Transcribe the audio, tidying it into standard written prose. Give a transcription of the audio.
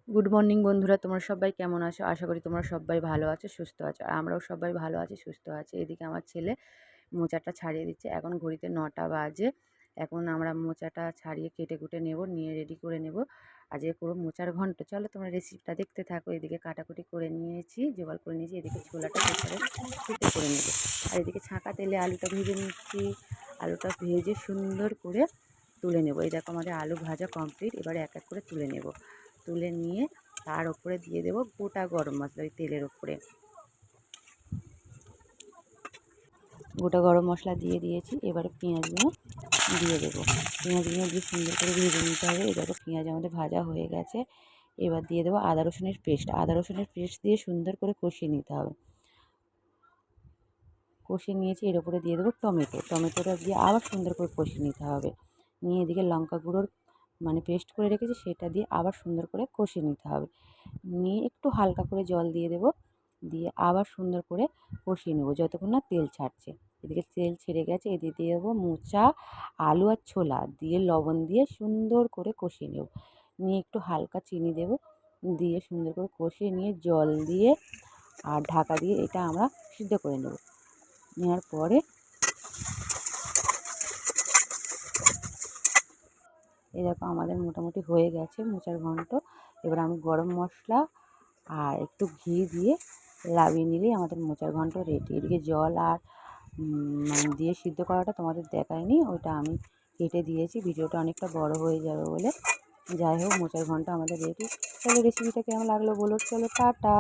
Good morning বন্ধুরা, তোমরা সবাই কেমন আছো? আশা করি তোমরা সবাই ভালো আছো, সুস্থ আছো। আর আমরাও সবাই ভালো আছি, সুস্থ আছি। এদিকে আমার ছেলে মোচাটা ছাড়িয়ে দিচ্ছে। এখন ঘড়িতে 9টা বাজে। এখন আমরা মোচাটা ছাড়িয়ে কেটে কুটে নেব, নিয়ে রেডি করে নেব। আজকে করব মোচার ঘন্ট। চলো তোমরা রেসিপিটা দেখতে থাকো। এদিকে কাটাকুটি করে নিয়েছি, জোগাড় করে নিয়েছি। এদিকে ছোলাটা প্রেসারে সিদ্ধ করে নেব। আর এদিকে ছাঁকা তেলে আলুটা ভেজে নিচ্ছি। আলুটা ভেজে সুন্দর করে তুলে নেব। এই দেখো আমাদের আলু ভাজা কমপ্লিট। এবারে এক এক করে তুলে নেব। তুলে নিয়ে তার উপরে দিয়ে দেব গোটা গরম মশলা। ওই তেলের উপরে গোটা গরম মশলা দিয়ে দিয়েছি। এবারে পেঁয়াজগুলো দিয়ে দেবো। পেঁয়াজগুলো দিয়ে সুন্দর করে ভেজে নিতে হবে। এই দেখো পেঁয়াজ আমাদের ভাজা হয়ে গেছে। এবার দিয়ে দেবো আদা রসুনের পেস্ট। আদা রসুনের পেস্ট দিয়ে সুন্দর করে কষিয়ে নিতে হবে। কষিয়ে নিয়েছি। এর উপরে দিয়ে দেবো টমেটো। টমেটোটা দিয়ে আবার সুন্দর করে কষিয়ে নিতে হবে। নিয়ে এদিকে লঙ্কা গুঁড়োর পেস্ট করে রেখেছি, সেটা দিয়ে আবার সুন্দর করে কষিয়ে নিতে হবে। নিয়ে একটু হালকা করে জল দিয়ে দেবো। দিয়ে আবার সুন্দর করে কষিয়ে নেবো যতক্ষণ না তেল ছাড়ছে। এদিকে তেল ছেড়ে গেছে। এদিকে দিয়ে দেবো মোচা, আলু আর ছোলা দিয়ে লবণ দিয়ে সুন্দর করে কষিয়ে নেব। নিয়ে একটু হালকা চিনি দেবো। দিয়ে সুন্দর করে কষিয়ে নিয়ে জল দিয়ে আর ঢাকা দিয়ে এটা আমরা সিদ্ধ করে নেব। নেওয়ার পরে এই দেখো আমাদের মোটামুটি হয়ে গেছে মোচার ঘন্ট। এবার আমি গরম মশলা আর একটু ঘি দিয়ে লাবিয়ে নিলেই আমাদের মোচার ঘন্ট রেডি। এদিকে জল আর দিয়ে সিদ্ধ করাটা তোমাদের দেখায়নি, ওইটা আমি কেটে দিয়েছি। ভিডিওটা অনেকটা বড় হয়ে যাবে বলে। যাই হোক, মোচার ঘন্ট আমাদের রেডি। চলো রেসিপিটা কেমন লাগলো বলো। চলো টাটা।